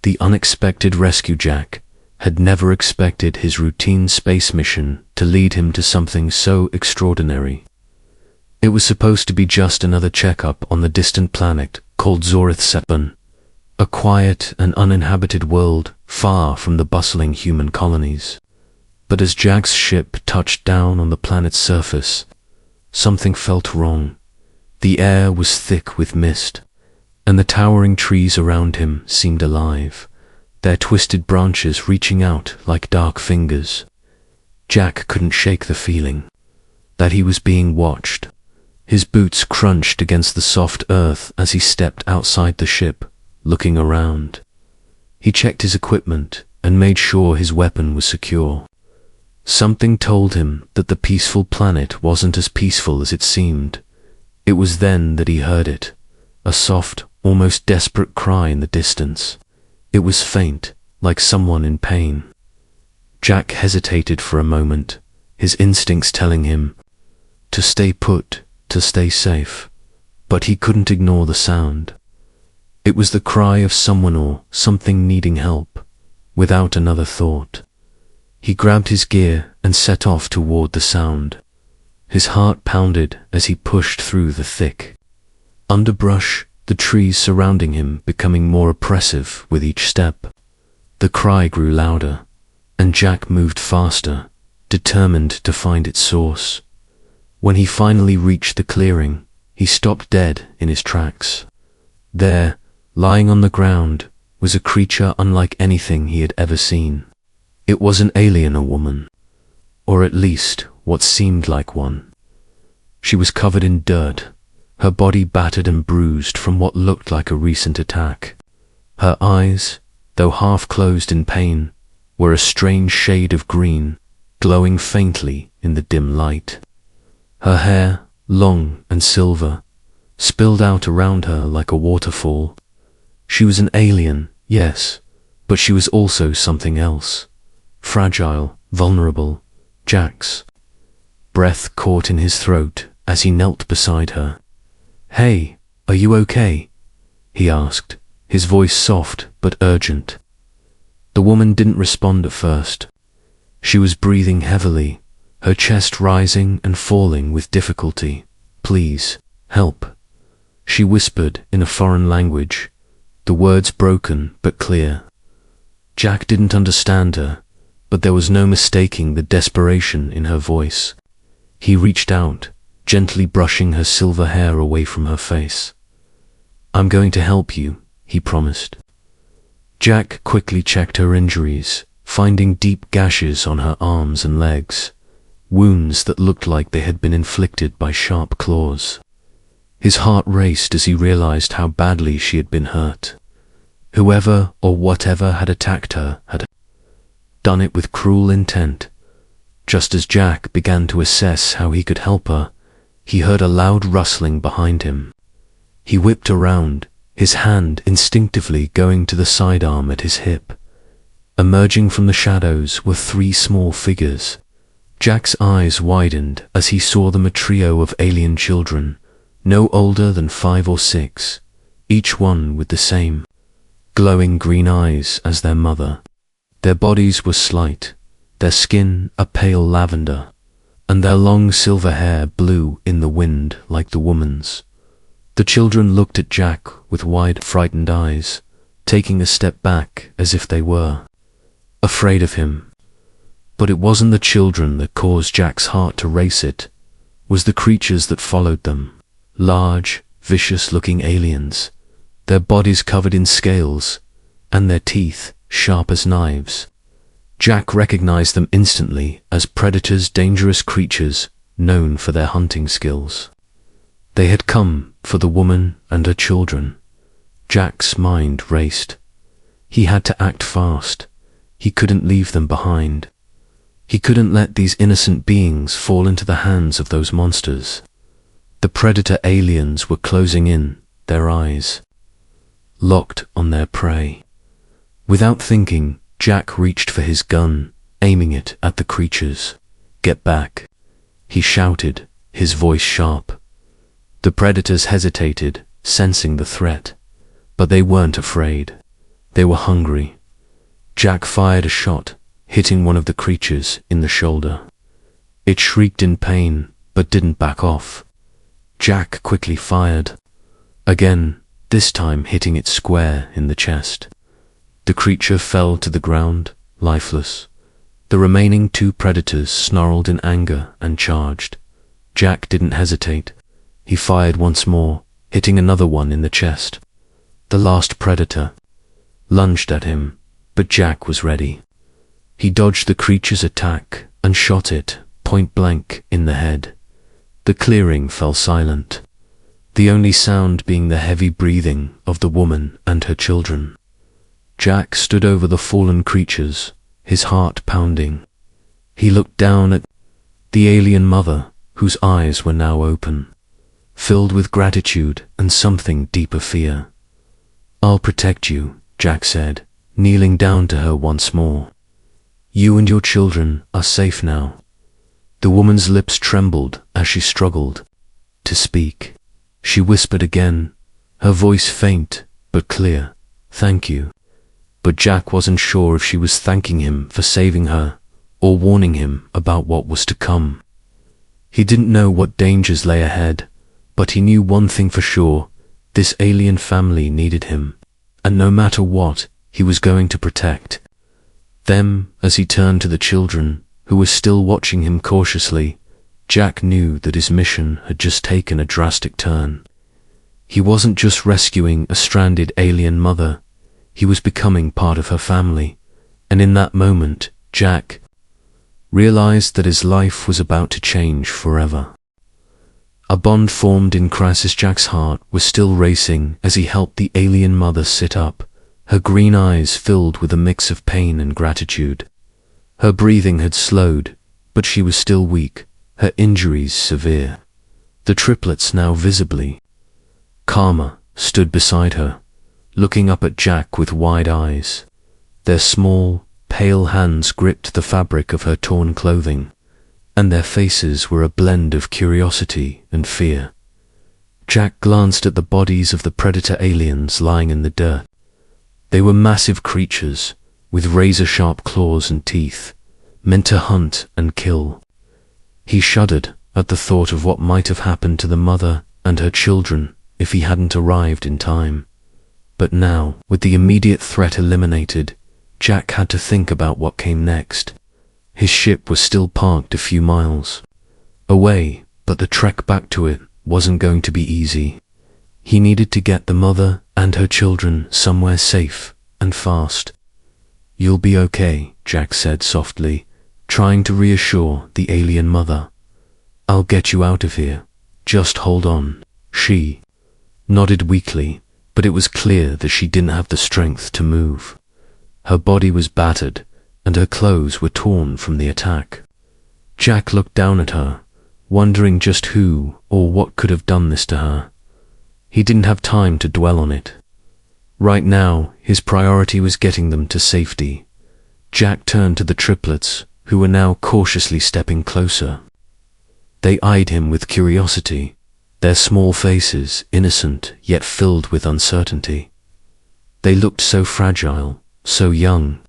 the unexpected rescue. Jack had never expected his routine space mission to lead him to something so extraordinary. It was supposed to be just another checkup on the distant planet called Zorith-Setbun, a quiet and uninhabited world far from the bustling human colonies. But as Jack's ship touched down on the planet's surface, something felt wrong. The air was thick with mist, and the towering trees around him seemed alive, their twisted branches reaching out like dark fingers. Jack couldn't shake the feeling that he was being watched. His boots crunched against the soft earth as he stepped outside the ship, looking around. He checked his equipment and made sure his weapon was secure. Something told him that the peaceful planet wasn't as peaceful as it seemed. It was then that he heard it, a soft, almost desperate cry in the distance. It was faint, like someone in pain. Jack hesitated for a moment, his instincts telling him to stay put, to stay safe, but he couldn't ignore the sound. It was the cry of someone or something needing help. Without another thought, he grabbed his gear and set off toward the sound. His heart pounded as he pushed through the thick underbrush, the trees surrounding him becoming more oppressive with each step. The cry grew louder, and Jack moved faster, determined to find its source. When he finally reached the clearing, he stopped dead in his tracks. There, lying on the ground, was a creature unlike anything he had ever seen. It was an alien, a woman, or at least what seemed like one. She was covered in dirt, her body battered and bruised from what looked like a recent attack. Her eyes, though half closed in pain, were a strange shade of green, glowing faintly in the dim light. Her hair, long and silver, spilled out around her like a waterfall. She was an alien, yes, but she was also something else. Fragile, vulnerable. Jack's breath caught in his throat as he knelt beside her. "Hey, are you okay?" he asked, his voice soft but urgent. The woman didn't respond at first. She was breathing heavily, her chest rising and falling with difficulty. "Please, help," she whispered in a foreign language, the words broken but clear. Jack didn't understand her, but there was no mistaking the desperation in her voice. He reached out, gently brushing her silver hair away from her face. "I'm going to help you," he promised. Jack quickly checked her injuries, finding deep gashes on her arms and legs, wounds that looked like they had been inflicted by sharp claws. His heart raced as he realized how badly she had been hurt. Whoever or whatever had attacked her had done it with cruel intent. Just as Jack began to assess how he could help her, he heard a loud rustling behind him. He whipped around, his hand instinctively going to the sidearm at his hip. Emerging from the shadows were 3 small figures. Jack's eyes widened as he saw them, a trio of alien children, no older than 5 or 6, each one with the same glowing green eyes as their mother. Their bodies were slight, their skin a pale lavender, and their long silver hair blew in the wind like the woman's. The children looked at Jack with wide, frightened eyes, taking a step back as if they were afraid of him. But it wasn't the children that caused Jack's heart to race, it was the creatures that followed them. Large, vicious-looking aliens, their bodies covered in scales, and their teeth sharp as knives. Jack recognized them instantly as predators, dangerous creatures known for their hunting skills. They had come for the woman and her children. Jack's mind raced. He had to act fast. He couldn't leave them behind. He couldn't let these innocent beings fall into the hands of those monsters. The predator aliens were closing in, their eyes locked on their prey. Without thinking, Jack reached for his gun, aiming it at the creatures. "Get back," he shouted, his voice sharp. The predators hesitated, sensing the threat, but they weren't afraid. They were hungry. Jack fired a shot, hitting one of the creatures in the shoulder. It shrieked in pain, but didn't back off. Jack quickly fired. Again, this time hitting it square in the chest. The creature fell to the ground, lifeless. The remaining two predators snarled in anger and charged. Jack didn't hesitate. He fired once more, hitting another one in the chest. The last predator lunged at him, but Jack was ready. He dodged the creature's attack and shot it point blank in the head. The clearing fell silent, the only sound being the heavy breathing of the woman and her children. Jack stood over the fallen creatures, his heart pounding. He looked down at the alien mother, whose eyes were now open, filled with gratitude and something deeper fear. "I'll protect you," Jack said, kneeling down to her once more. "You and your children are safe now." The woman's lips trembled as she struggled to speak. She whispered again, her voice faint but clear, "Thank you." But Jack wasn't sure if she was thanking him for saving her or warning him about what was to come. He didn't know what dangers lay ahead, but he knew one thing for sure: this alien family needed him, and no matter what, he was going to protect them. As he turned to the children, who were still watching him cautiously, Jack knew that his mission had just taken a drastic turn. He wasn't just rescuing a stranded alien mother, he was becoming part of her family, and in that moment, Jack realized that his life was about to change forever. A bond formed in crisis. Jack's heart was still racing as he helped the alien mother sit up, her green eyes filled with a mix of pain and gratitude. Her breathing had slowed, but she was still weak, her injuries severe. The triplets, now visibly calmer, stood beside her, looking up at Jack with wide eyes. Their small, pale hands gripped the fabric of her torn clothing, and their faces were a blend of curiosity and fear. Jack glanced at the bodies of the predator aliens lying in the dirt. They were massive creatures, with razor-sharp claws and teeth, meant to hunt and kill. He shuddered at the thought of what might have happened to the mother and her children if he hadn't arrived in time. But now, with the immediate threat eliminated, Jack had to think about what came next. His ship was still parked a few miles away, but the trek back to it wasn't going to be easy. He needed to get the mother and her children somewhere safe and fast. "You'll be okay," Jack said softly, trying to reassure the alien mother. "I'll get you out of here. Just hold on." She nodded weakly, but it was clear that she didn't have the strength to move. Her body was battered, and her clothes were torn from the attack. Jack looked down at her, wondering just who or what could have done this to her. He didn't have time to dwell on it. Right now, his priority was getting them to safety. Jack turned to the triplets, who were now cautiously stepping closer. They eyed him with curiosity, their small faces innocent yet filled with uncertainty. They looked so fragile, so young.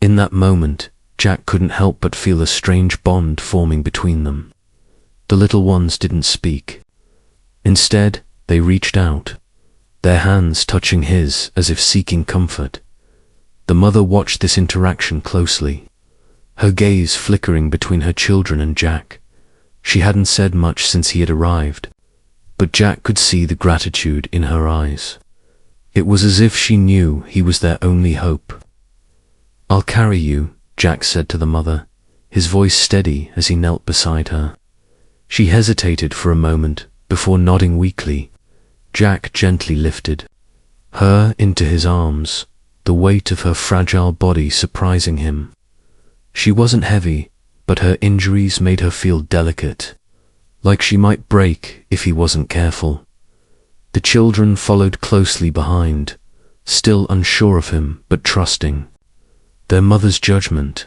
In that moment, Jack couldn't help but feel a strange bond forming between them. The little ones didn't speak. Instead, they reached out, their hands touching his as if seeking comfort. The mother watched this interaction closely, her gaze flickering between her children and Jack. She hadn't said much since he had arrived, but Jack could see the gratitude in her eyes. It was as if she knew he was their only hope. "I'll carry you," Jack said to the mother, his voice steady as he knelt beside her. She hesitated for a moment before nodding weakly. Jack gently lifted her into his arms, the weight of her fragile body surprising him. She wasn't heavy, but her injuries made her feel delicate, like she might break if he wasn't careful. The children followed closely behind, still unsure of him but trusting their mother's judgment.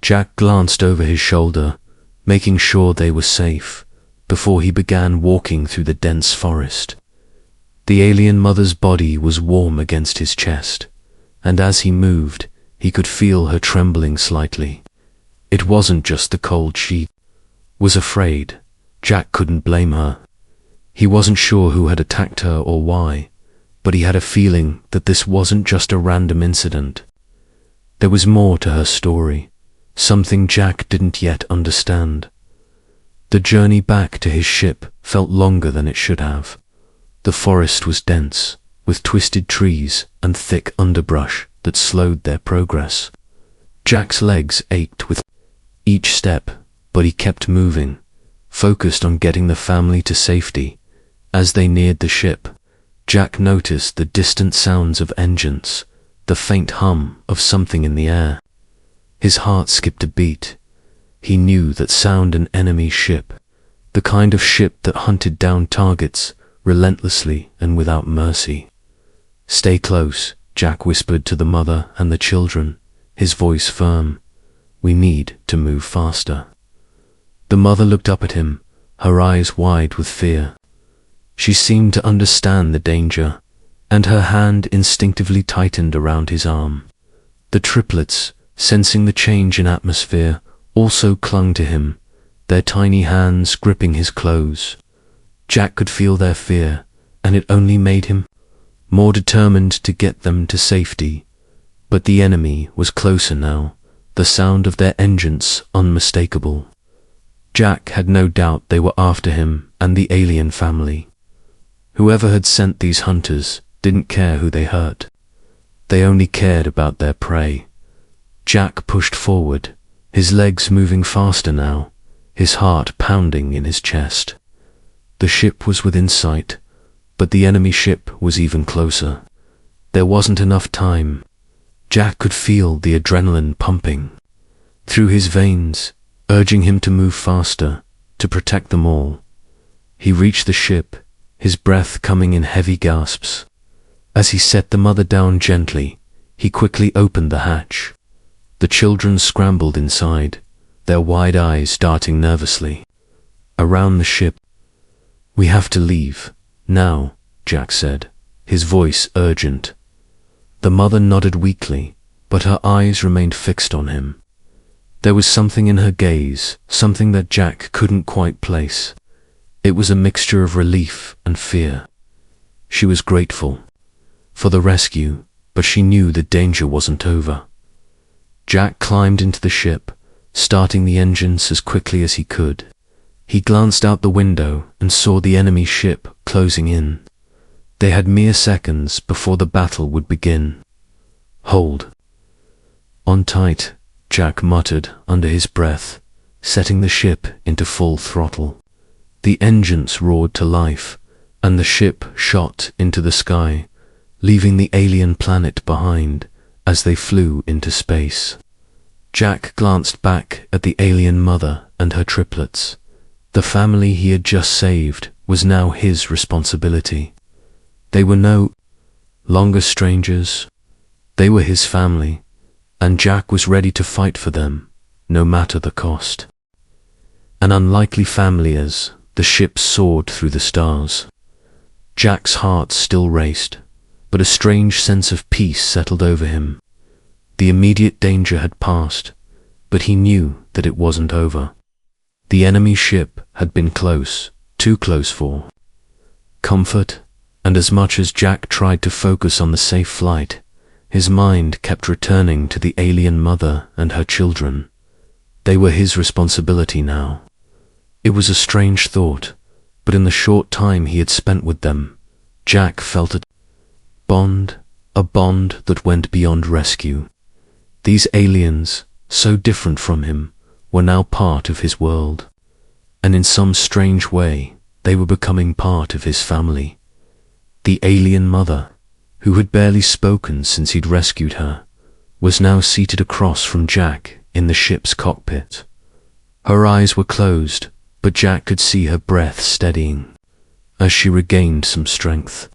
Jack glanced over his shoulder, making sure they were safe, before he began walking through the dense forest. The alien mother's body was warm against his chest, and as he moved, he could feel her trembling slightly. It wasn't just the cold she was afraid. Jack couldn't blame her. He wasn't sure who had attacked her or why, but he had a feeling that this wasn't just a random incident. There was more to her story, something Jack didn't yet understand. The journey back to his ship felt longer than it should have. The forest was dense, with twisted trees and thick underbrush that slowed their progress. Jack's legs ached with each step, but he kept moving, focused on getting the family to safety. As they neared the ship, Jack noticed the distant sounds of engines, the faint hum of something in the air. His heart skipped a beat. He knew that sound an enemy ship, the kind of ship that hunted down targets relentlessly and without mercy. "Stay close," Jack whispered to the mother and the children, his voice firm. "We need to move faster." The mother looked up at him, her eyes wide with fear. She seemed to understand the danger, and her hand instinctively tightened around his arm. The triplets, sensing the change in atmosphere, also clung to him, their tiny hands gripping his clothes. Jack could feel their fear, and it only made him more determined to get them to safety. But the enemy was closer now, the sound of their engines unmistakable. Jack had no doubt they were after him and the alien family. Whoever had sent these hunters didn't care who they hurt. They only cared about their prey. Jack pushed forward, his legs moving faster now, his heart pounding in his chest. The ship was within sight, but the enemy ship was even closer. There wasn't enough time. Jack could feel the adrenaline pumping through his veins, urging him to move faster, to protect them all. He reached the ship, his breath coming in heavy gasps. As he set the mother down gently, he quickly opened the hatch. The children scrambled inside, their wide eyes darting nervously around the ship. "We have to leave, now," Jack said, his voice urgent. The mother nodded weakly, but her eyes remained fixed on him. There was something in her gaze, something that Jack couldn't quite place. It was a mixture of relief and fear. She was grateful for the rescue, but she knew the danger wasn't over. Jack climbed into the ship, starting the engines as quickly as he could. He glanced out the window and saw the enemy ship closing in. They had mere seconds before the battle would begin. "Hold on tight," Jack muttered under his breath, setting the ship into full throttle. The engines roared to life, and the ship shot into the sky, leaving the alien planet behind as they flew into space. Jack glanced back at the alien mother and her triplets. The family he had just saved was now his responsibility. They were no longer strangers. They were his family, and Jack was ready to fight for them, no matter the cost. An unlikely family as the ship soared through the stars. Jack's heart still raced, but a strange sense of peace settled over him. The immediate danger had passed, but he knew that it wasn't over. The enemy ship had been close, too close for comfort, and as much as Jack tried to focus on the safe flight, his mind kept returning to the alien mother and her children. They were his responsibility now. It was a strange thought, but in the short time he had spent with them, Jack felt a bond that went beyond rescue. These aliens, so different from him, were now part of his world, and in some strange way, they were becoming part of his family. The alien mother, who had barely spoken since he'd rescued her, was now seated across from Jack in the ship's cockpit. Her eyes were closed, but Jack could see her breath steadying as she regained some strength.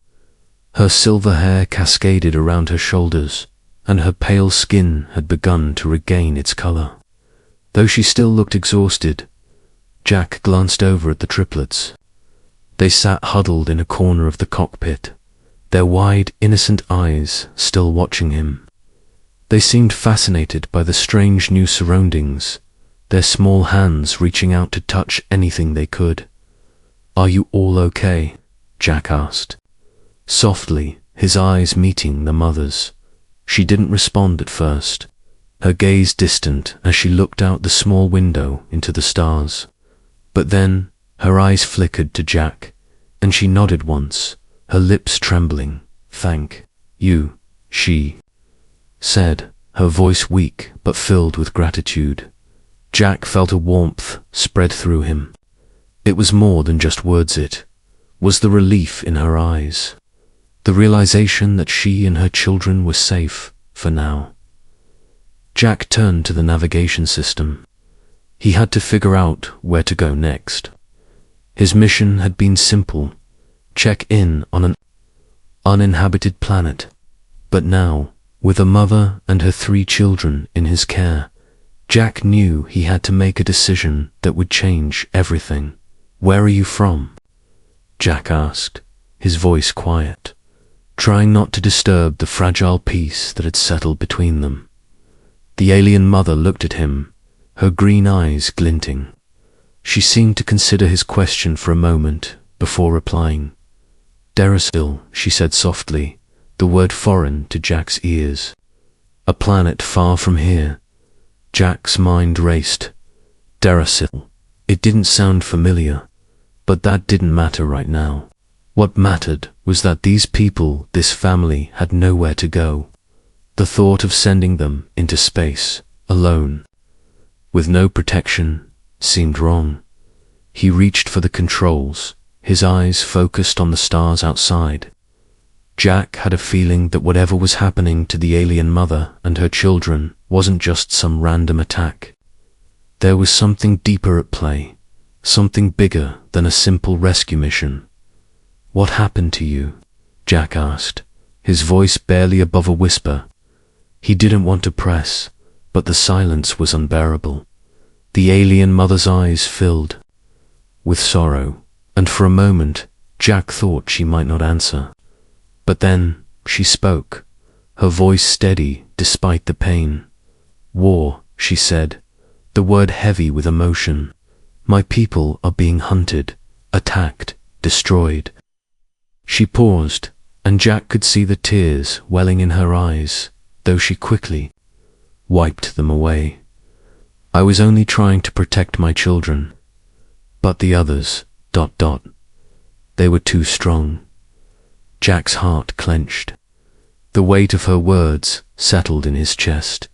Her silver hair cascaded around her shoulders, and her pale skin had begun to regain its color. Though she still looked exhausted, Jack glanced over at the triplets. They sat huddled in a corner of the cockpit, their wide, innocent eyes still watching him. They seemed fascinated by the strange new surroundings, their small hands reaching out to touch anything they could. "Are you all okay?" Jack asked, softly, his eyes meeting the mother's. She didn't respond at first, her gaze distant as she looked out the small window into the stars. But then her eyes flickered to Jack, and she nodded once, her lips trembling. "Thank you," she said, her voice weak but filled with gratitude. Jack felt a warmth spread through him. It was more than just words, it was the relief in her eyes, the realization that she and her children were safe for now. Jack turned to the navigation system. He had to figure out where to go next. His mission had been simple: check in on an uninhabited planet. But now, with a mother and her 3 children in his care, Jack knew he had to make a decision that would change everything. "Where are you from?" Jack asked, his voice quiet, trying not to disturb the fragile peace that had settled between them. The alien mother looked at him, her green eyes glinting. She seemed to consider his question for a moment before replying. "Terrify," she said softly, the word foreign to Jack's ears. "A planet far from here." Jack's mind raced. Terrify. It didn't sound familiar, but that didn't matter right now. What mattered was that these people, this family, had nowhere to go. The thought of sending them into space, alone, with no protection, seemed wrong. He reached for the controls, his eyes focused on the stars outside. Jack had a feeling that whatever was happening to the alien mother and her children wasn't just some random attack. There was something deeper at play, something bigger than a simple rescue mission. "What happened to you?" Jack asked, his voice barely above a whisper. He didn't want to press, but the silence was unbearable. The alien mother's eyes filled with sorrow, and for a moment Jack thought she might not answer. But then she spoke, her voice steady despite the pain. "War," she said, the word heavy with emotion. "My people are being hunted, attacked, destroyed." She paused, and Jack could see the tears welling in her eyes, though she quickly wiped them away. "I was only trying to protect my children. But the others, ... they were too strong." Jack's heart clenched. The weight of her words settled in his chest,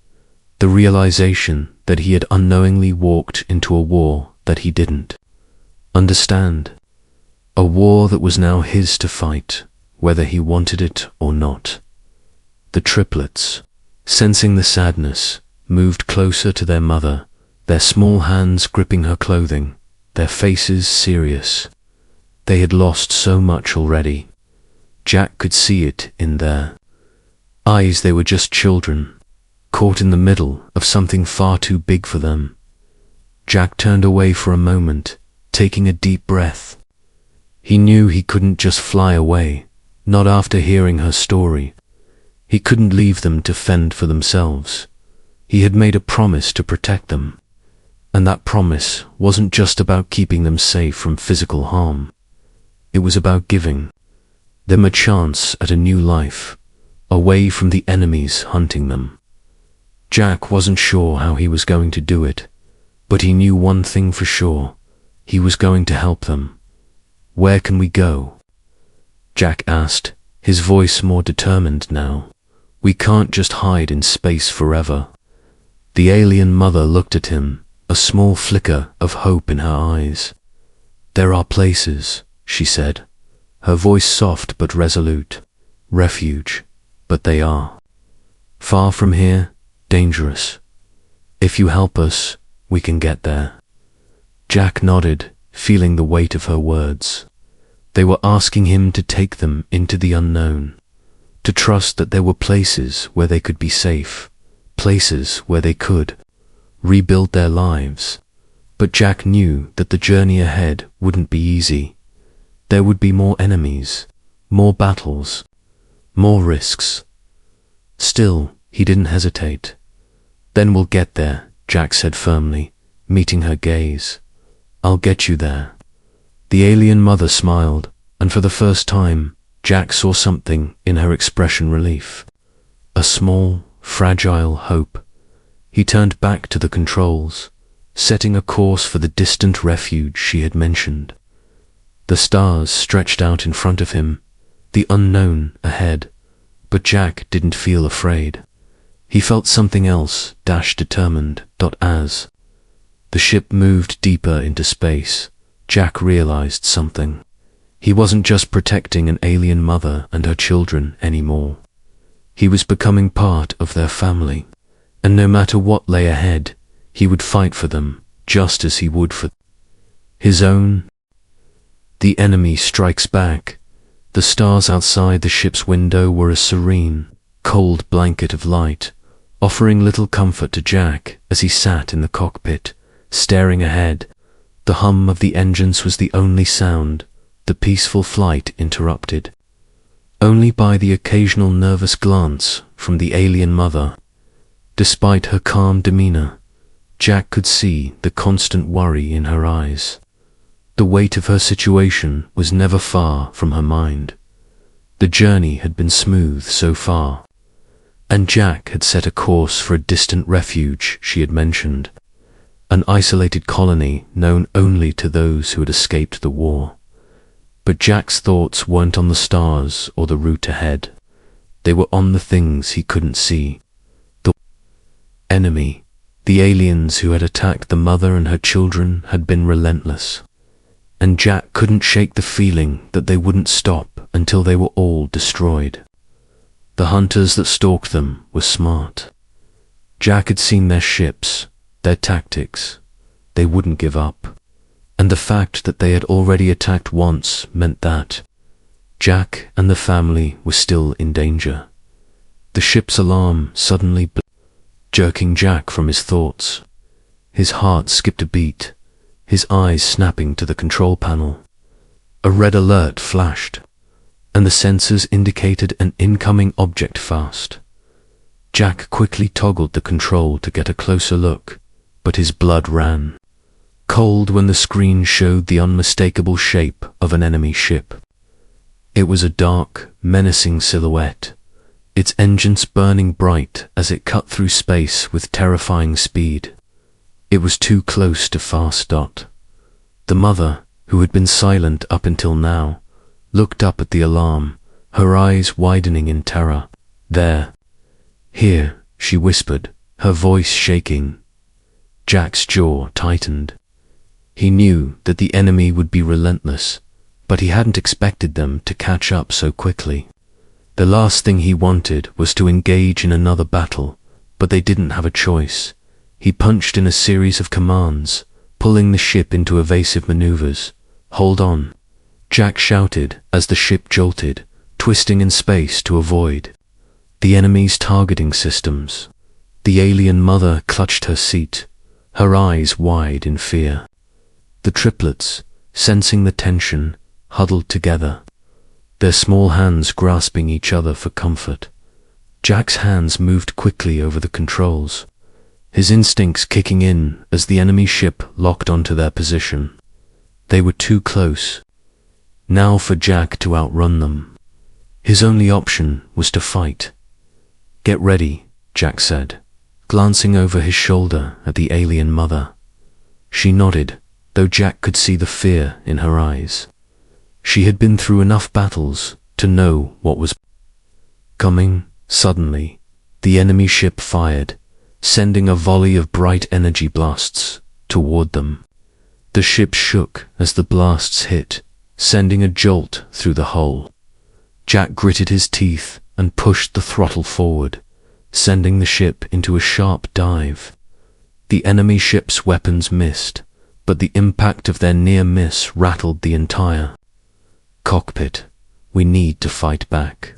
the realization that he had unknowingly walked into a war that he didn't understand. A war that was now his to fight, whether he wanted it or not. The triplets, sensing the sadness, moved closer to their mother, their small hands gripping her clothing, their faces serious. They had lost so much already. Jack could see it in their eyes. They were just children, caught in the middle of something far too big for them. Jack turned away for a moment, taking a deep breath. He knew he couldn't just fly away, not after hearing her story. He couldn't leave them to fend for themselves. He had made a promise to protect them, and that promise wasn't just about keeping them safe from physical harm. It was about giving them a chance at a new life, away from the enemies hunting them. Jack wasn't sure how he was going to do it, but he knew one thing for sure: he was going to help them. "Where can we go?" Jack asked, his voice more determined now. "We can't just hide in space forever." The alien mother looked at him, a small flicker of hope in her eyes. "There are places," she said, her voice soft but resolute. "Refuge, but they are far from here, dangerous. If you help us, we can get there." Jack nodded, feeling the weight of her words. They were asking him to take them into the unknown, to trust that there were places where they could be safe, places where they could rebuild their lives. But Jack knew that the journey ahead wouldn't be easy. There would be more enemies, more battles, More risks. Still, he didn't hesitate. Then we'll get there, Jack said firmly, meeting her gaze. I'll get you there. The alien mother smiled, and for the first time, Jack saw something in her expression relief. A small, fragile hope. He turned back to the controls, setting a course for the distant refuge she had mentioned. The stars stretched out in front of him, the unknown ahead, but Jack didn't feel afraid. He felt something else, determined. As the ship moved deeper into space, Jack realized something. He wasn't just protecting an alien mother and her children anymore. He was becoming part of their family, and no matter what lay ahead, he would fight for them, just as he would for his own. The enemy strikes back. The stars outside the ship's window were a serene, cold blanket of light, offering little comfort to Jack as he sat in the cockpit, staring ahead. The hum of the engines was the only sound, the peaceful flight interrupted only by the occasional nervous glance from the alien mother. Despite her calm demeanor, Jack could see the constant worry in her eyes. The weight of her situation was never far from her mind. The journey had been smooth so far, and Jack had set a course for a distant refuge she had mentioned, an isolated colony known only to those who had escaped the war. But Jack's thoughts weren't on the stars or the route ahead. They were on the things he couldn't see. The enemy, the aliens who had attacked the mother and her children, had been relentless, and Jack couldn't shake the feeling that they wouldn't stop until they were all destroyed. The hunters that stalked them were smart. Jack had seen their ships, their tactics. They wouldn't give up. And the fact that they had already attacked once meant that Jack and the family were still in danger. The ship's alarm suddenly jerking Jack from his thoughts. His heart skipped a beat, his eyes snapping to the control panel. A red alert flashed, and the sensors indicated an incoming object fast. Jack quickly toggled the control to get a closer look, but his blood ran cold when the screen showed the unmistakable shape of an enemy ship. It was a dark, menacing silhouette, its engines burning bright as it cut through space with terrifying speed. It was too close to fast. The mother, who had been silent up until now, looked up at the alarm, her eyes widening in terror. There. Here, she whispered, her voice shaking. Jack's jaw tightened. He knew that the enemy would be relentless, but he hadn't expected them to catch up so quickly. The last thing he wanted was to engage in another battle, but they didn't have a choice. He punched in a series of commands, pulling the ship into evasive maneuvers. "Hold on," Jack shouted as the ship jolted, twisting in space to avoid the enemy's targeting systems. The alien mother clutched her seat, her eyes wide in fear. The triplets, sensing the tension, huddled together, their small hands grasping each other for comfort. Jack's hands moved quickly over the controls, his instincts kicking in as the enemy ship locked onto their position. They were too close. Now for Jack to outrun them. His only option was to fight. "Get ready," Jack said, glancing over his shoulder at the alien mother. She nodded, though Jack could see the fear in her eyes. She had been through enough battles to know what was coming. Suddenly, the enemy ship fired, sending a volley of bright energy blasts toward them. The ship shook as the blasts hit, sending a jolt through the hull. Jack gritted his teeth and pushed the throttle forward, sending the ship into a sharp dive. The enemy ship's weapons missed, but the impact of their near miss rattled the entire cockpit. "We need to fight back,"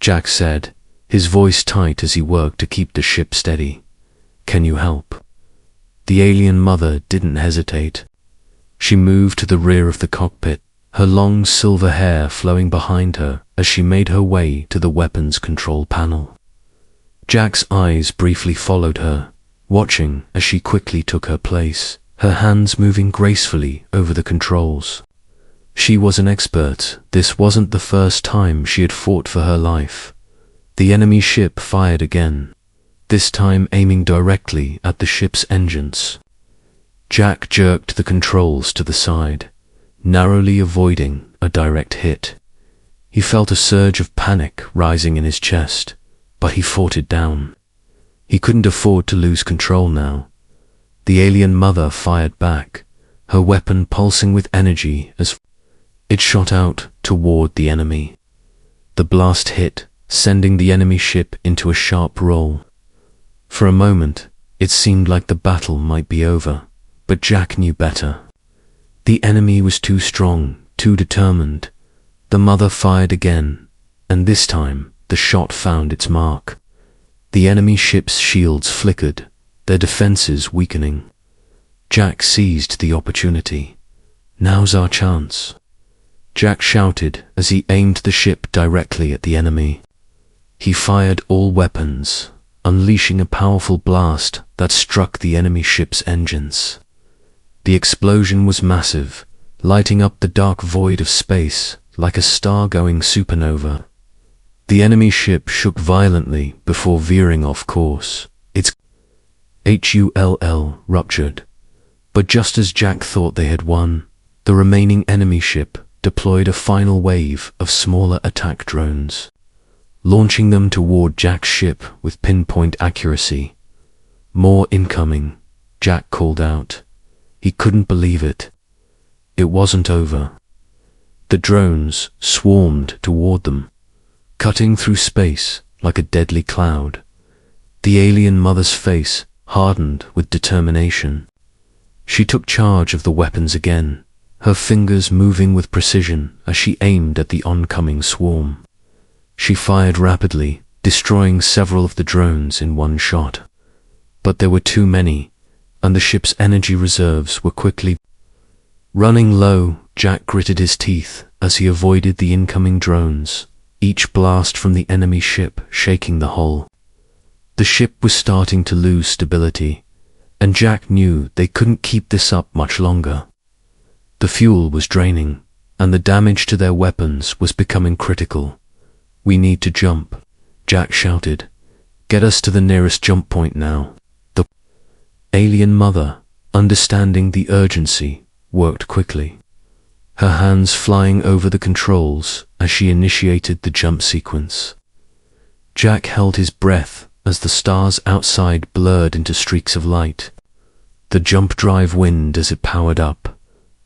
Jack said, his voice tight as he worked to keep the ship steady. "Can you help?" The alien mother didn't hesitate. She moved to the rear of the cockpit, her long silver hair flowing behind her as she made her way to the weapons control panel. Jack's eyes briefly followed her, watching as she quickly took her place, her hands moving gracefully over the controls. She was an expert. This wasn't the first time she had fought for her life. The enemy ship fired again, this time aiming directly at the ship's engines. Jack jerked the controls to the side, narrowly avoiding a direct hit. He felt a surge of panic rising in his chest, but he fought it down. He couldn't afford to lose control now. The alien mother fired back, her weapon pulsing with energy as it shot out toward the enemy. The blast hit, sending the enemy ship into a sharp roll. For a moment, it seemed like the battle might be over, but Jack knew better. The enemy was too strong, too determined. The mother fired again, and this time the shot found its mark. The enemy ship's shields flickered, their defenses weakening. Jack seized the opportunity. "Now's our chance." Jack shouted as he aimed the ship directly at the enemy. He fired all weapons, unleashing a powerful blast that struck the enemy ship's engines. The explosion was massive, lighting up the dark void of space like a star-going supernova. The enemy ship shook violently before veering off course. Its hull ruptured. But just as Jack thought they had won, the remaining enemy ship deployed a final wave of smaller attack drones, launching them toward Jack's ship with pinpoint accuracy. "More incoming," Jack called out. He couldn't believe it. It wasn't over. The drones swarmed toward them, cutting through space like a deadly cloud. The alien mother's face hardened with determination. She took charge of the weapons again, her fingers moving with precision as she aimed at the oncoming swarm. She fired rapidly, destroying several of the drones in one shot. But there were too many, and the ship's energy reserves were quickly running low. Jack gritted his teeth as he avoided the incoming drones, each blast from the enemy ship shaking the hull. The ship was starting to lose stability, and Jack knew they couldn't keep this up much longer. The fuel was draining, and the damage to their weapons was becoming critical. "We need to jump," Jack shouted. "Get us to the nearest jump point now." The alien mother, understanding the urgency, worked quickly, her hands flying over the controls as she initiated the jump sequence. Jack held his breath as the stars outside blurred into streaks of light. The jump drive wind as it powered up,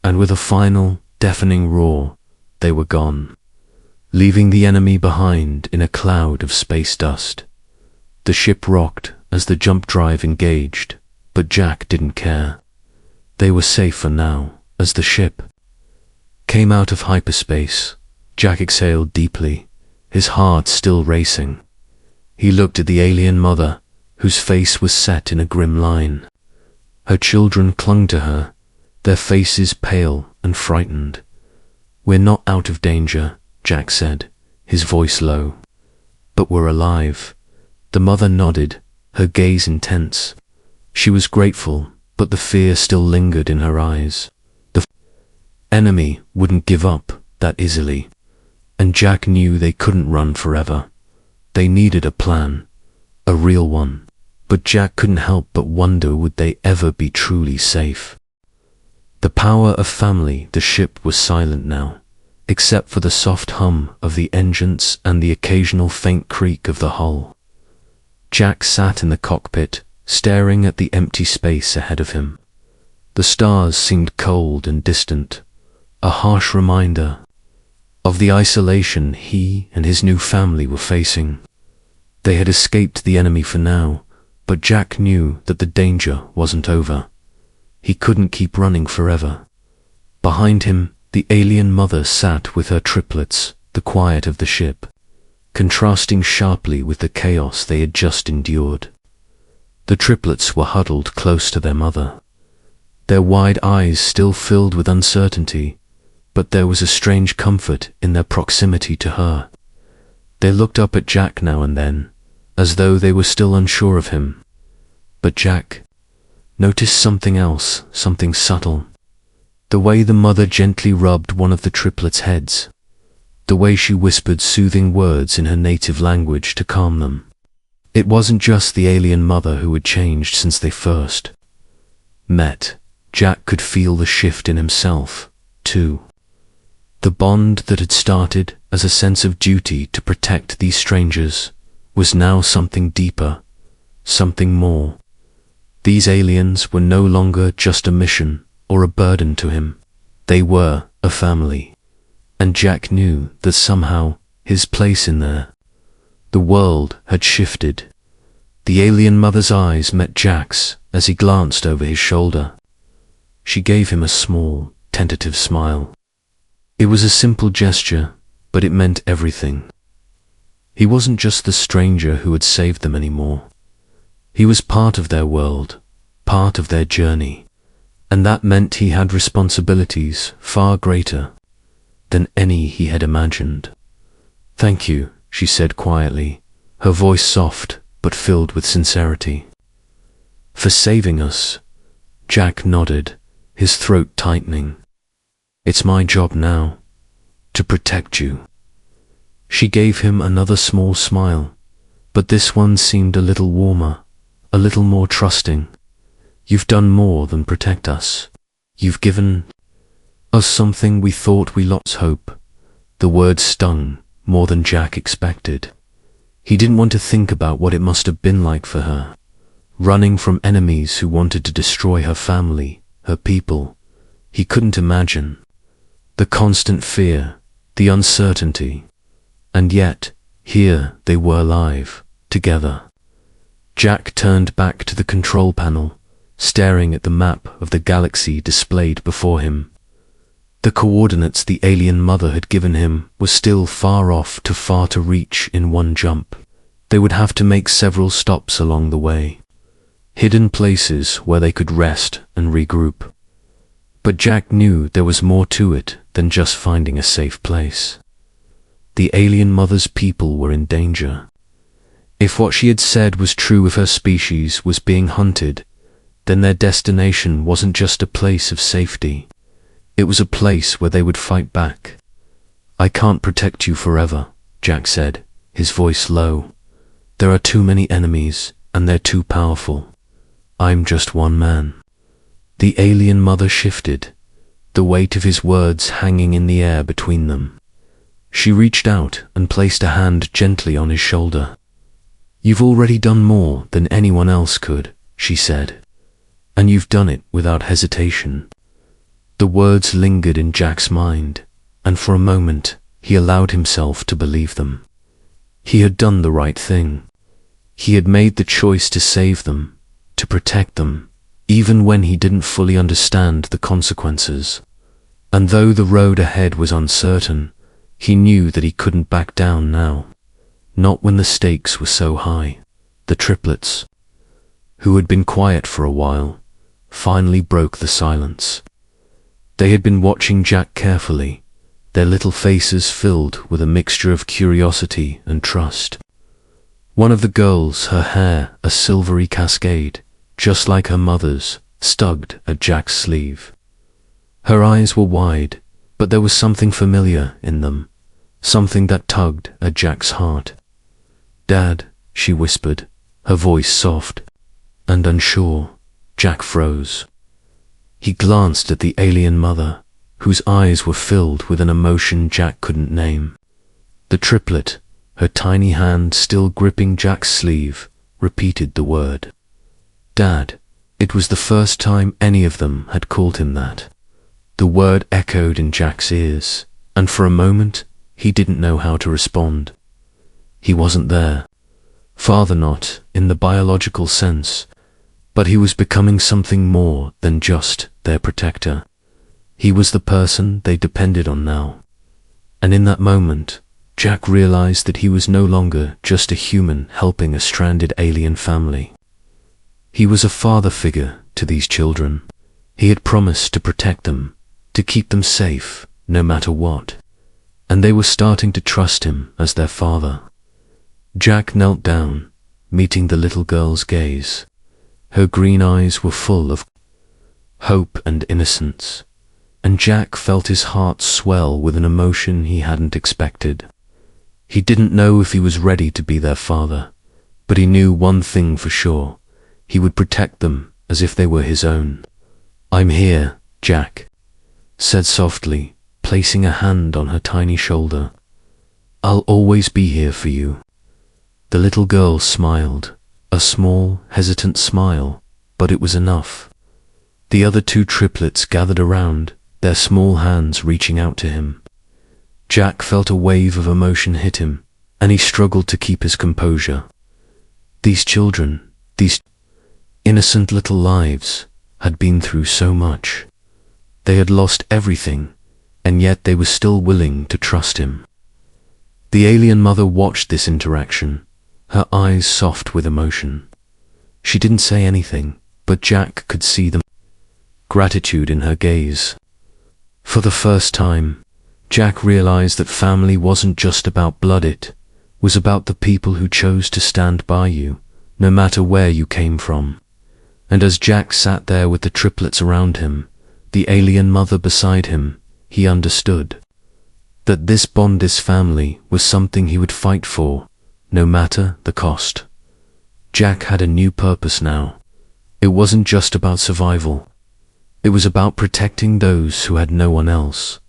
and with a final, deafening roar, they were gone, leaving the enemy behind in a cloud of space dust. The ship rocked as the jump drive engaged, but Jack didn't care. They were safe for now. As the ship came out of hyperspace, Jack exhaled deeply, his heart still racing. He looked at the alien mother, whose face was set in a grim line. Her children clung to her, their faces pale and frightened. "We're not out of danger," Jack said, his voice low. "But we're alive." The mother nodded, her gaze intense. She was grateful, but the fear still lingered in her eyes. The enemy wouldn't give up that easily, and Jack knew they couldn't run forever. They needed a plan, a real one, but Jack couldn't help but wonder, would they ever be truly safe? The power of family. The ship was silent now, except for the soft hum of the engines and the occasional faint creak of the hull. Jack sat in the cockpit, staring at the empty space ahead of him. The stars seemed cold and distant, a harsh reminder of the isolation he and his new family were facing. They had escaped the enemy for now, but Jack knew that the danger wasn't over. He couldn't keep running forever. Behind him, the alien mother sat with her triplets, the quiet of the ship, contrasting sharply with the chaos they had just endured. The triplets were huddled close to their mother, their wide eyes still filled with uncertainty, but there was a strange comfort in their proximity to her. They looked up at Jack now and then, as though they were still unsure of him. But Jack noticed something else, something subtle. The way the mother gently rubbed one of the triplets' heads. The way she whispered soothing words in her native language to calm them. It wasn't just the alien mother who had changed since they first met. Jack could feel the shift in himself, too. The bond that had started as a sense of duty to protect these strangers was now something deeper, something more. These aliens were no longer just a mission or a burden to him. They were a family. And Jack knew that somehow his place in there. The world had shifted. The alien mother's eyes met Jack's as he glanced over his shoulder. She gave him a small, tentative smile. It was a simple gesture, but it meant everything. He wasn't just the stranger who had saved them anymore. He was part of their world, part of their journey, and that meant he had responsibilities far greater than any he had imagined. "Thank you," she said quietly, her voice soft but filled with sincerity. "For saving us." Jack nodded, his throat tightening. "It's my job now, to protect you." She gave him another small smile, but this one seemed a little warmer, a little more trusting. "You've done more than protect us. You've given us something we thought we lost, hope." The words stung more than Jack expected. He didn't want to think about what it must have been like for her, running from enemies who wanted to destroy her family, her people. He couldn't imagine. The constant fear, the uncertainty. And yet, here they were alive, together. Jack turned back to the control panel, staring at the map of the galaxy displayed before him. The coordinates the alien mother had given him were still far off, too far to reach in one jump. They would have to make several stops along the way. Hidden places where they could rest and regroup. But Jack knew there was more to it than just finding a safe place. The alien mother's people were in danger. If what she had said was true, if her species was being hunted, then their destination wasn't just a place of safety. It was a place where they would fight back. "I can't protect you forever," Jack said, his voice low. "There are too many enemies, and they're too powerful. I'm just one man." The alien mother shifted, the weight of his words hanging in the air between them. She reached out and placed a hand gently on his shoulder. "You've already done more than anyone else could," she said. "And you've done it without hesitation." The words lingered in Jack's mind, and for a moment he allowed himself to believe them. He had done the right thing. He had made the choice to save them, to protect them, even when he didn't fully understand the consequences. And though the road ahead was uncertain, he knew that he couldn't back down now. Not when the stakes were so high. The triplets, who had been quiet for a while, finally broke the silence. They had been watching Jack carefully, their little faces filled with a mixture of curiosity and trust. One of the girls, her hair a silvery cascade, just like her mother's, tugged at Jack's sleeve. Her eyes were wide, but there was something familiar in them, something that tugged at Jack's heart. "Dad," she whispered, her voice soft and unsure. Jack froze. He glanced at the alien mother, whose eyes were filled with an emotion Jack couldn't name. The triplet, her tiny hand still gripping Jack's sleeve, repeated the word. "Dad." It was the first time any of them had called him that. The word echoed in Jack's ears, and for a moment he didn't know how to respond. He wasn't there. Father not, in the biological sense, but he was becoming something more than just their protector. He was the person they depended on now. And in that moment, Jack realized that he was no longer just a human helping a stranded alien family. He was a father figure to these children. He had promised to protect them, to keep them safe, no matter what, and they were starting to trust him as their father. Jack knelt down, meeting the little girl's gaze. Her green eyes were full of hope and innocence, and Jack felt his heart swell with an emotion he hadn't expected. He didn't know if he was ready to be their father, but he knew one thing for sure: he would protect them as if they were his own. "I'm here," Jack said softly, placing a hand on her tiny shoulder. "I'll always be here for you." The little girl smiled, a small, hesitant smile, but it was enough. The other two triplets gathered around, their small hands reaching out to him. Jack felt a wave of emotion hit him, and he struggled to keep his composure. These children, these innocent little lives, had been through so much. They had lost everything, and yet they were still willing to trust him. The alien mother watched this interaction, her eyes soft with emotion. She didn't say anything, but Jack could see the gratitude in her gaze. For the first time, Jack realized that family wasn't just about blood, it was about the people who chose to stand by you, no matter where you came from. And as Jack sat there with the triplets around him, the alien mother beside him, he understood that this bond, this family, was something he would fight for, no matter the cost. Jack had a new purpose now. It wasn't just about survival. It was about protecting those who had no one else,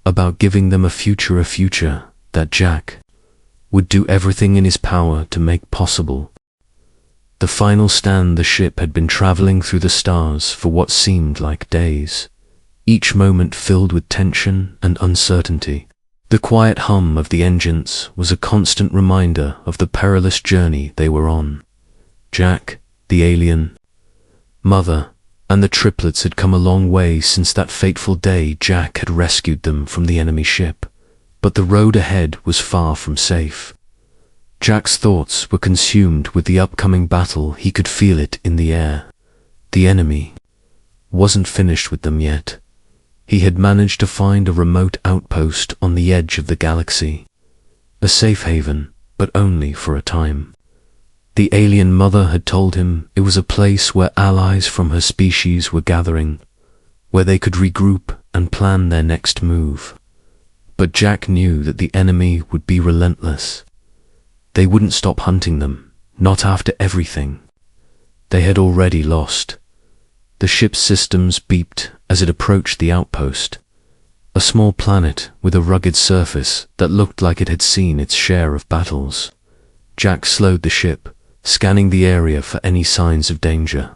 about giving them a future that Jack would do everything in his power to make possible. The final stand, the ship had been traveling through the stars for what seemed like days, each moment filled with tension and uncertainty. The quiet hum of the engines was a constant reminder of the perilous journey they were on. Jack, the alien mother, and the triplets had come a long way since that fateful day Jack had rescued them from the enemy ship, but the road ahead was far from safe. Jack's thoughts were consumed with the upcoming battle. He could feel it in the air. The enemy wasn't finished with them yet. He had managed to find a remote outpost on the edge of the galaxy, a safe haven, but only for a time. The alien mother had told him it was a place where allies from her species were gathering, where they could regroup and plan their next move. But Jack knew that the enemy would be relentless. They wouldn't stop hunting them, not after everything they had already lost. The ship's systems beeped as it approached the outpost, a small planet with a rugged surface that looked like it had seen its share of battles. Jack slowed the ship, scanning the area for any signs of danger.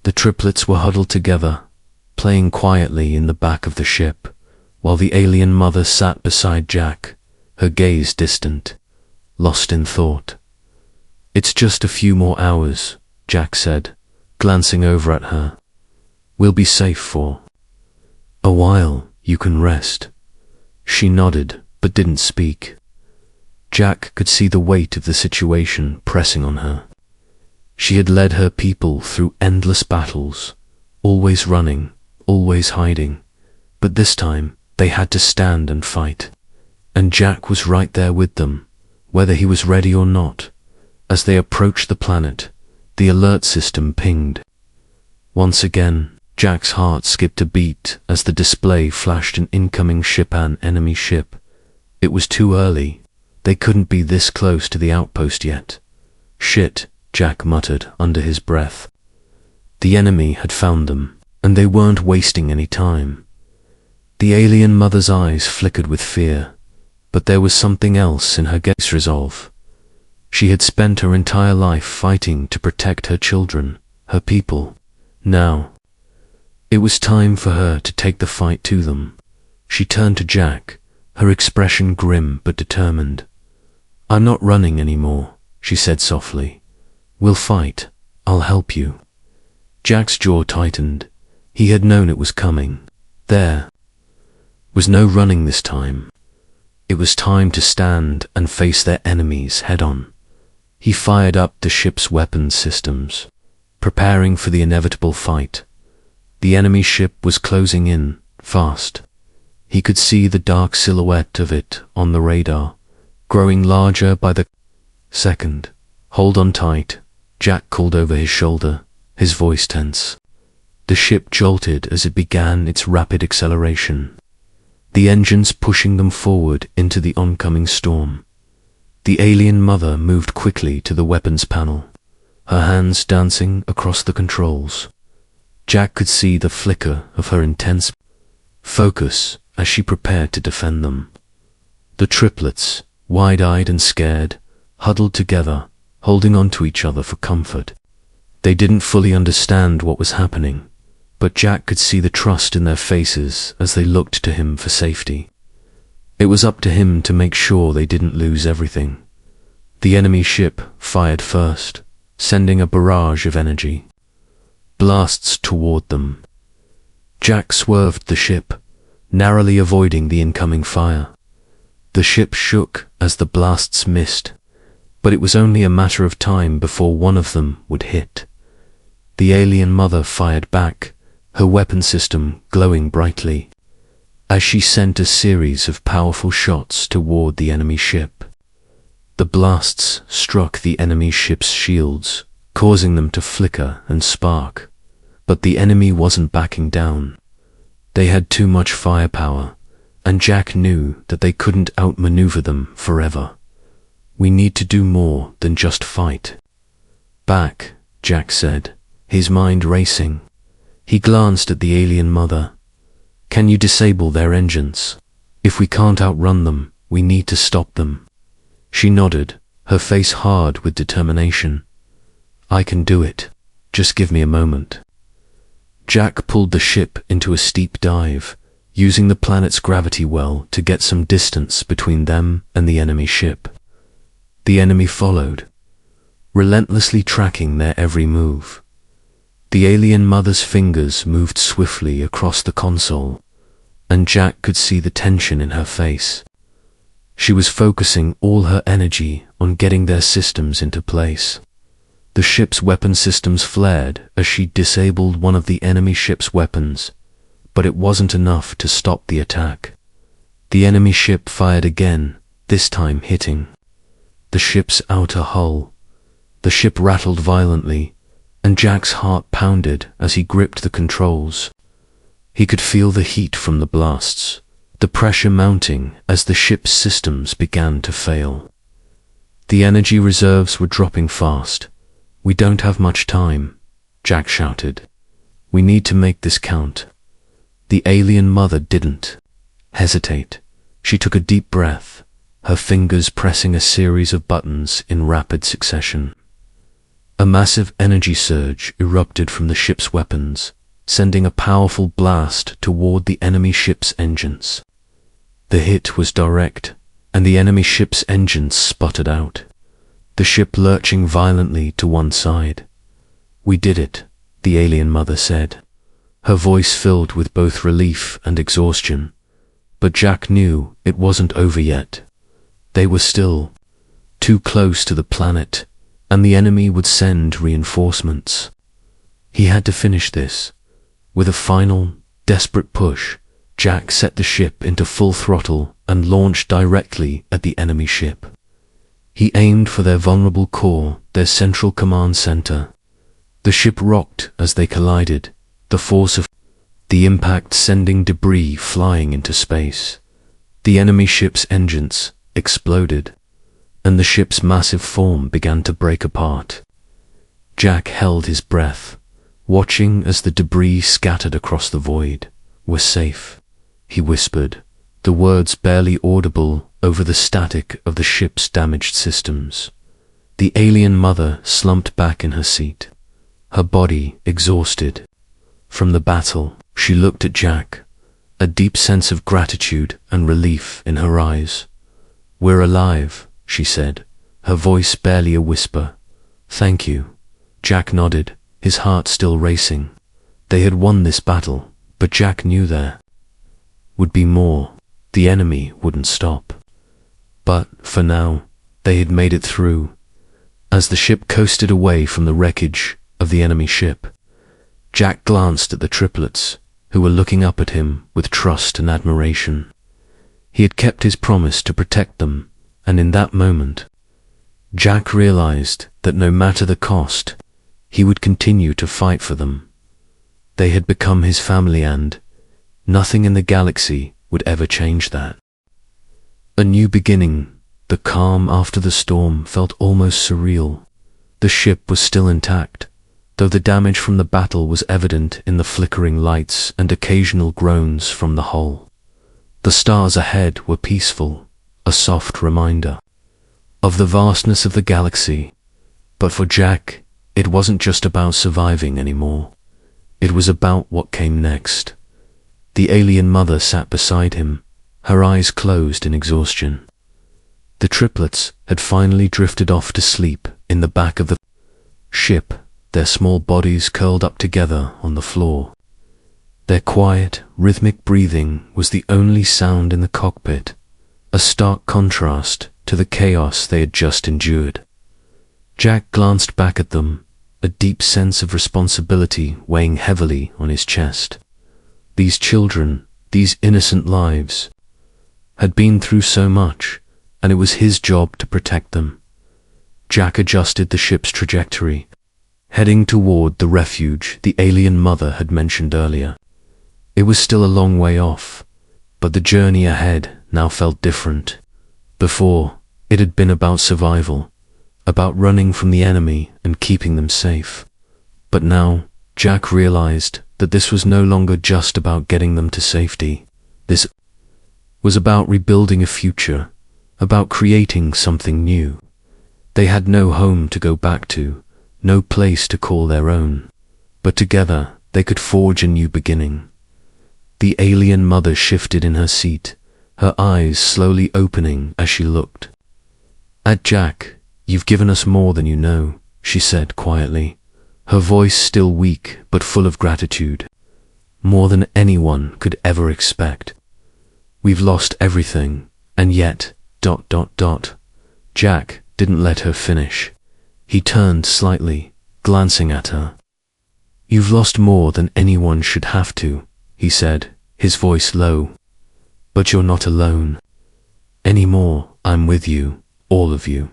The triplets were huddled together, playing quietly in the back of the ship, while the alien mother sat beside Jack, her gaze distant, lost in thought. "It's just a few more hours," Jack said, glancing over at her. "We'll be safe for a while. You can rest." She nodded, but didn't speak. Jack could see the weight of the situation pressing on her. She had led her people through endless battles, always running, always hiding, but this time they had to stand and fight. And Jack was right there with them, whether he was ready or not. As they approached the planet, the alert system pinged. Once again, Jack's heart skipped a beat as the display flashed an incoming ship, an enemy ship. It was too early. They couldn't be this close to the outpost yet. "Shit," Jack muttered under his breath. The enemy had found them, and they weren't wasting any time. The alien mother's eyes flickered with fear, but there was something else in her gaze: resolve. She had spent her entire life fighting to protect her children, her people. Now, it was time for her to take the fight to them. She turned to Jack, her expression grim but determined. "I'm not running anymore," she said softly. "We'll fight. I'll help you." Jack's jaw tightened. He had known it was coming. There was no running this time. It was time to stand and face their enemies head-on. He fired up the ship's weapons systems, preparing for the inevitable fight. The enemy ship was closing in, fast. He could see the dark silhouette of it on the radar, growing larger by the second. "Hold on tight," Jack called over his shoulder, his voice tense. The ship jolted as it began its rapid acceleration, the engines pushing them forward into the oncoming storm. The alien mother moved quickly to the weapons panel, her hands dancing across the controls. Jack could see the flicker of her intense focus as she prepared to defend them. The triplets, wide-eyed and scared, huddled together, holding on to each other for comfort. They didn't fully understand what was happening, but Jack could see the trust in their faces as they looked to him for safety. It was up to him to make sure they didn't lose everything. The enemy ship fired first, sending a barrage of energy, blasts toward them. Jack swerved the ship, narrowly avoiding the incoming fire. The ship shook as the blasts missed, but it was only a matter of time before one of them would hit. The alien mother fired back, her weapon system glowing brightly, as she sent a series of powerful shots toward the enemy ship. The blasts struck the enemy ship's shields, causing them to flicker and spark. But the enemy wasn't backing down. They had too much firepower, and Jack knew that they couldn't outmaneuver them forever. "We need to do more than just fight." "Back," Jack said, his mind racing. He glanced at the alien mother. "Can you disable their engines? If we can't outrun them, we need to stop them." She nodded, her face hard with determination. "I can do it. Just give me a moment." Jack pulled the ship into a steep dive, using the planet's gravity well to get some distance between them and the enemy ship. The enemy followed, relentlessly tracking their every move. The alien mother's fingers moved swiftly across the console, and Jack could see the tension in her face. She was focusing all her energy on getting their systems into place. The ship's weapon systems flared as she disabled one of the enemy ship's weapons, but it wasn't enough to stop the attack. The enemy ship fired again, this time hitting the ship's outer hull. The ship rattled violently, and Jack's heart pounded as he gripped the controls. He could feel the heat from the blasts, the pressure mounting as the ship's systems began to fail. The energy reserves were dropping fast. "We don't have much time," Jack shouted. "We need to make this count." The alien mother didn't hesitate. She took a deep breath, her fingers pressing a series of buttons in rapid succession. A massive energy surge erupted from the ship's weapons, sending a powerful blast toward the enemy ship's engines. The hit was direct, and the enemy ship's engines sputtered out, the ship lurching violently to one side. "We did it," the alien mother said, her voice filled with both relief and exhaustion. But Jack knew it wasn't over yet. They were still too close to the planet, and the enemy would send reinforcements. He had to finish this. With a final, desperate push, Jack set the ship into full throttle and launched directly at the enemy ship. He aimed for their vulnerable core, their central command center. The ship rocked as they collided, the force of the impact sending debris flying into space. The enemy ship's engines exploded, and the ship's massive form began to break apart. Jack held his breath, watching as the debris scattered across the void. "We're safe," he whispered, the words barely audible over the static of the ship's damaged systems. The alien mother slumped back in her seat, her body exhausted. From the battle, she looked at Jack, a deep sense of gratitude and relief in her eyes. "We're alive," she said, her voice barely a whisper. "Thank you." Jack nodded, his heart still racing. They had won this battle, but Jack knew there would be more. The enemy wouldn't stop. But, for now, they had made it through. As the ship coasted away from the wreckage of the enemy ship, Jack glanced at the triplets, who were looking up at him with trust and admiration. He had kept his promise to protect them, and in that moment, Jack realized that no matter the cost, he would continue to fight for them. They had become his family, and nothing in the galaxy would ever change that. A new beginning. The calm after the storm felt almost surreal. The ship was still intact, though the damage from the battle was evident in the flickering lights and occasional groans from the hull. The stars ahead were peaceful, a soft reminder of the vastness of the galaxy. But for Jack, it wasn't just about surviving anymore. It was about what came next. The alien mother sat beside him, her eyes closed in exhaustion. The triplets had finally drifted off to sleep in the back of the ship, their small bodies curled up together on the floor. Their quiet, rhythmic breathing was the only sound in the cockpit, a stark contrast to the chaos they had just endured. Jack glanced back at them, a deep sense of responsibility weighing heavily on his chest. These children, these innocent lives, had been through so much, and it was his job to protect them. Jack adjusted the ship's trajectory, heading toward the refuge the alien mother had mentioned earlier. It was still a long way off, but the journey ahead now felt different. Before, it had been about survival, about running from the enemy and keeping them safe. But now, Jack realized that this was no longer just about getting them to safety. This was about rebuilding a future, about creating something new. They had no home to go back to, no place to call their own, but together they could forge a new beginning. The alien mother shifted in her seat, her eyes slowly opening as she looked at Jack. "You've given us more than you know," she said quietly, her voice still weak but full of gratitude. "More than anyone could ever expect. We've lost everything, and yet... Jack didn't let her finish. He turned slightly, glancing at her. "You've lost more than anyone should have to," he said, his voice low. "But you're not alone. Anymore, I'm with you, all of you."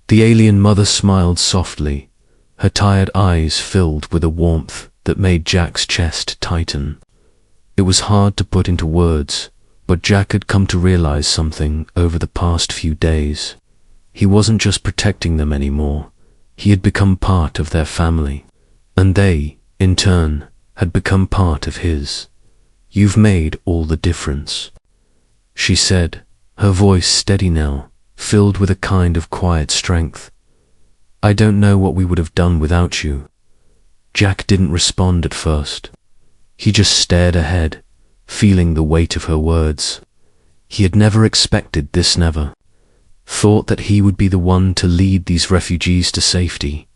The alien mother smiled softly, her tired eyes filled with a warmth that made Jack's chest tighten. It was hard to put into words, but Jack had come to realize something over the past few days. He wasn't just protecting them anymore. He had become part of their family, and they, in turn, had become part of his. "You've made all the difference," she said, her voice steady now, filled with a kind of quiet strength. "I don't know what we would have done without you." Jack didn't respond at first. He just stared ahead, feeling the weight of her words. He had never expected this, never. Thought that he would be the one to lead these refugees to safety,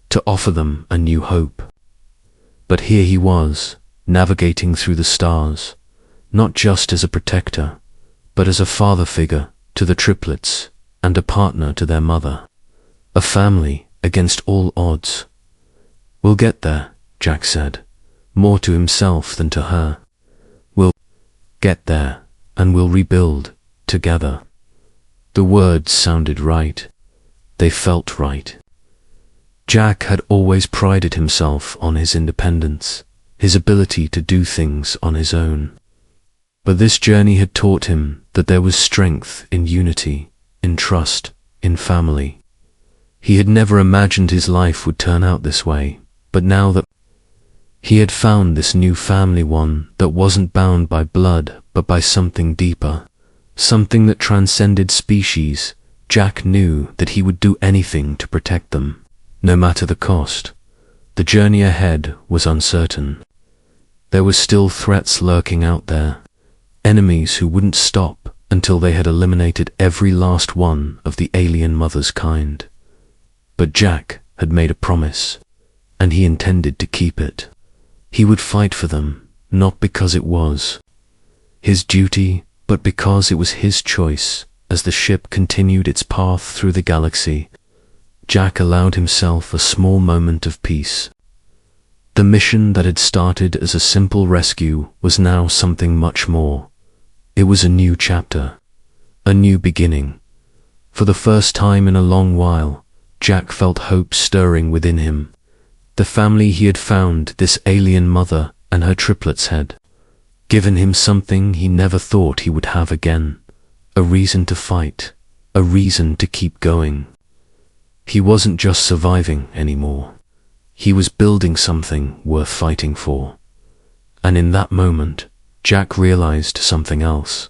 to offer them a new hope. But here he was, navigating through the stars, not just as a protector, but as a father figure to the triplets and a partner to their mother. A family against all odds. "We'll get there," Jack said, more to himself than to her. "We'll get there, and we'll rebuild together." The words sounded right. They felt right. Jack had always prided himself on his independence, his ability to do things on his own. But this journey had taught him that there was strength in unity, in trust, in family. He had never imagined his life would turn out this way, but now that he had found this new family, one that wasn't bound by blood but by something deeper, something that transcended species, Jack knew that he would do anything to protect them, no matter the cost. The journey ahead was uncertain. There were still threats lurking out there, enemies who wouldn't stop until they had eliminated every last one of the alien mother's kind. But Jack had made a promise, and he intended to keep it. He would fight for them, not because it was his duty, but because it was his choice. As the ship continued its path through the galaxy, Jack allowed himself a small moment of peace. The mission that had started as a simple rescue was now something much more. It was a new chapter, a new beginning. For the first time in a long while, Jack felt hope stirring within him. The family he had found, this alien mother and her triplets, had given him something he never thought he would have again. A reason to fight, a reason to keep going. He wasn't just surviving anymore. He was building something worth fighting for. And in that moment, Jack realized something else.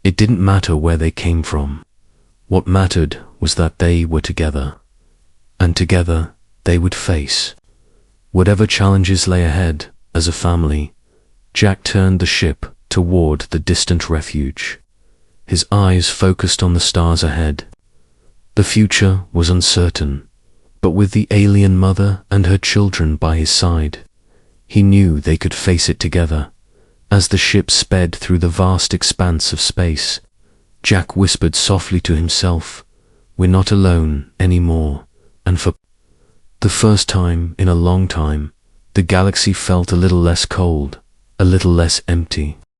It didn't matter where they came from. What mattered was that they were together. And together, they would face whatever challenges lay ahead. As a family, Jack turned the ship toward the distant refuge. His eyes focused on the stars ahead. The future was uncertain, but with the alien mother and her children by his side, he knew they could face it together. As the ship sped through the vast expanse of space, Jack whispered softly to himself, "We're not alone anymore." And for the first time in a long time, the galaxy felt a little less cold, a little less empty.